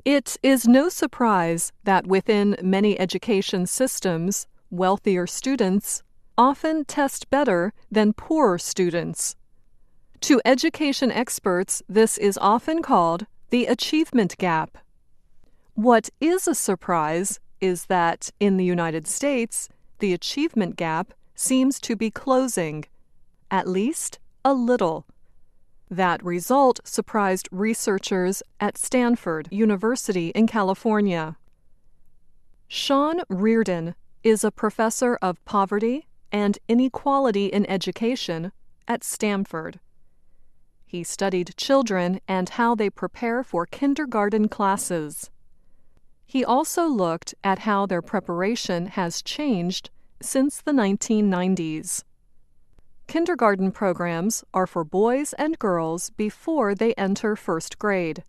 It is no surprise that within many education systems, wealthier students often test better than poorer students. To education experts, this is often called the achievement gap. What is a surprise is that in the United States, the achievement gap seems to be closing, at least a little. That result surprised researchers at Stanford University in California. Sean Reardon is a professor of poverty and inequality in education at Stanford. He studied children and how they prepare for kindergarten classes. He also looked at how their preparation has changed since the 1990s. Kindergarten programs are for boys and girls before they enter first grade.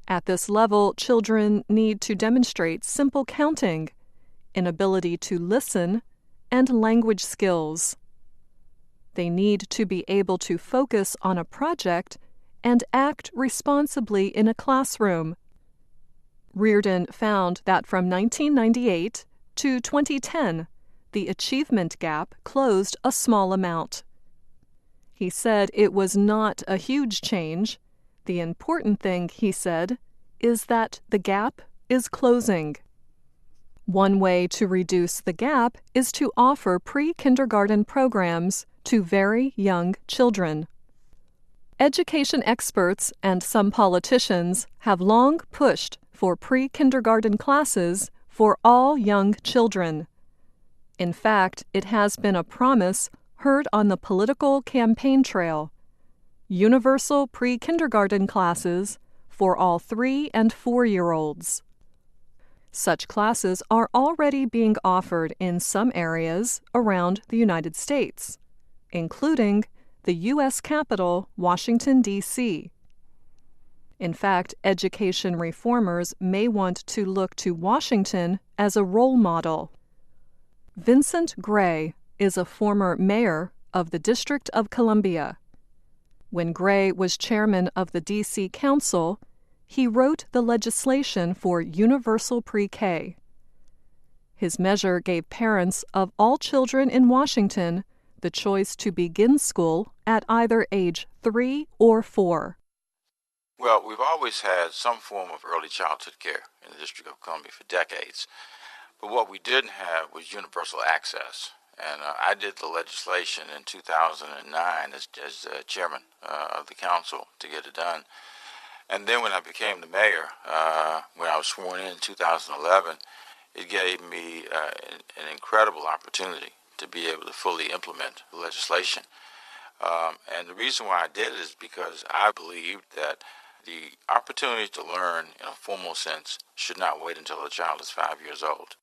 At this level, children need to demonstrate simple counting, an ability to listen, and language skills. They need to be able to focus on a project and act responsibly in a classroom. Reardon found that from 1998 to 2010, the achievement gap closed a small amount. He said it was not a huge change. The important thing, he said, is that the gap is closing. One way to reduce the gap is to offer pre-kindergarten programs to very young children. Education experts and some politicians have long pushed for pre-kindergarten classes for all young children. In fact, it has been a promise heard on the political campaign trail: universal pre-kindergarten classes for all 3- and 4-year-olds. Such classes are already being offered in some areas around the United States, including the U.S. capital, Washington, D.C. In fact, education reformers may want to look to Washington as a role model. Vincent Gray is a former mayor of the District of Columbia. When Gray was chairman of the D.C. Council, he wrote the legislation for universal pre-K. His measure gave parents of all children in Washington the choice to begin school at either age 3 or 4. Well, we've always had some form of early childhood care in the District of Columbia for decades. But what we didn't have was universal access. And I did the legislation in 2009 as chairman of the council to get it done. And then when I became the mayor, when I was sworn in 2011, it gave me an incredible opportunity to be able to fully implement the legislation. And the reason why I did it is because I believed that the opportunity to learn in a formal sense should not wait until a child is 5 years old.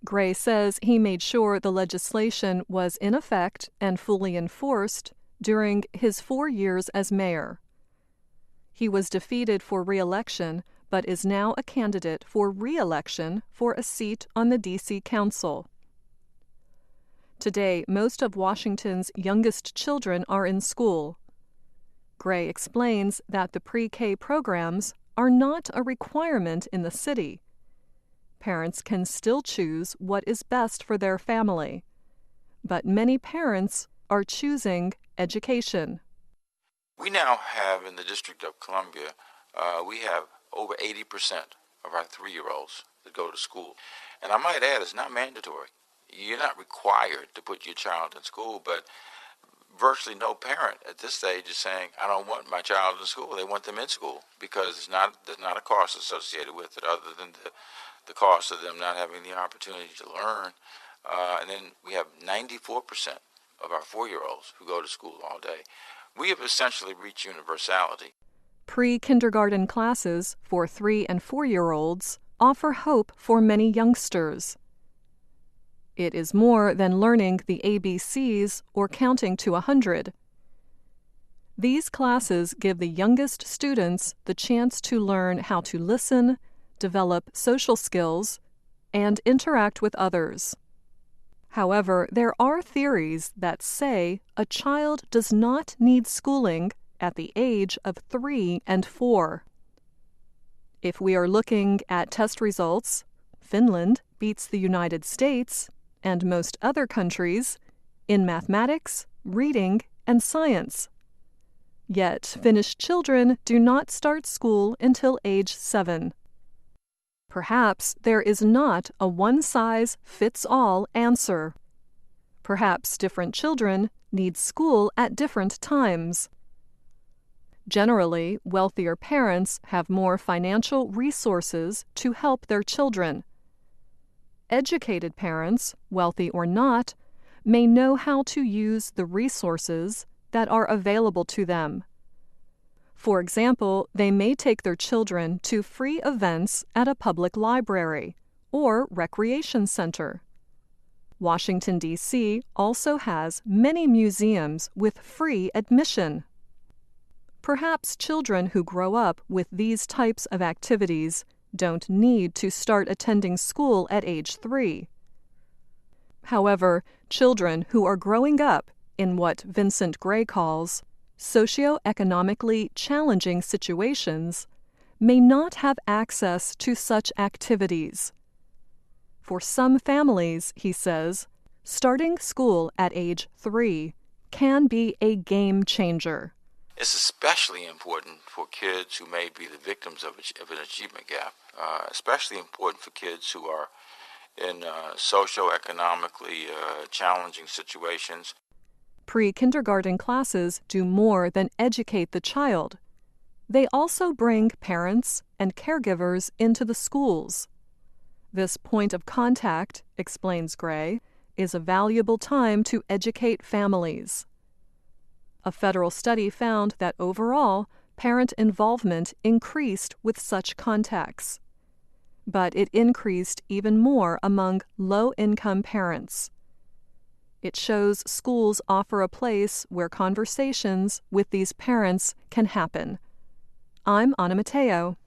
Gray says he made sure the legislation was in effect and fully enforced during his 4 years as mayor. He was defeated for re-election, but is now a candidate for re-election for a seat on the D.C. Council. Today, most of Washington's youngest children are in school. Gray explains that the pre-K programs are not a requirement in the city. Parents can still choose what is best for their family, but many parents are choosing education. We now have in the District of Columbia, we have over 80% of our 3-year-olds that go to school. And I might add, it's not mandatory. You're not required to put your child in school, but virtually no parent at this stage is saying, I don't want my child in school. They want them in school because there's not a cost associated with it other than the cost of them not having the opportunity to learn. And then we have 94% of our 4-year-olds who go to school all day. We have essentially reached universality. Pre-kindergarten classes for 3- and 4-year-olds offer hope for many youngsters. It is more than learning the ABCs or counting to 100. These classes give the youngest students the chance to learn how to listen, develop social skills, and interact with others. However, there are theories that say a child does not need schooling at the age of 3 and 4. If we are looking at test results, Finland beats the United States and most other countries in mathematics, reading, and science. Yet Finnish children do not start school until age 7. Perhaps there is not a one-size-fits-all answer. Perhaps different children need school at different times. Generally, wealthier parents have more financial resources to help their children. Educated parents, wealthy or not, may know how to use the resources that are available to them. For example, they may take their children to free events at a public library or recreation center. Washington, D.C. also has many museums with free admission. Perhaps children who grow up with these types of activities don't need to start attending school at age 3. However, children who are growing up in what Vincent Gray calls socioeconomically challenging situations may not have access to such activities. For some families, he says, starting school at age 3 can be a game changer. It's especially important for kids who may be the victims of an achievement gap, especially important for kids who are in socioeconomically challenging situations. Pre-kindergarten classes do more than educate the child. They also bring parents and caregivers into the schools. This point of contact, explains Gray, is a valuable time to educate families. A federal study found that overall, parent involvement increased with such contacts. But it increased even more among low-income parents. It shows schools offer a place where conversations with these parents can happen. I'm Anna Mateo.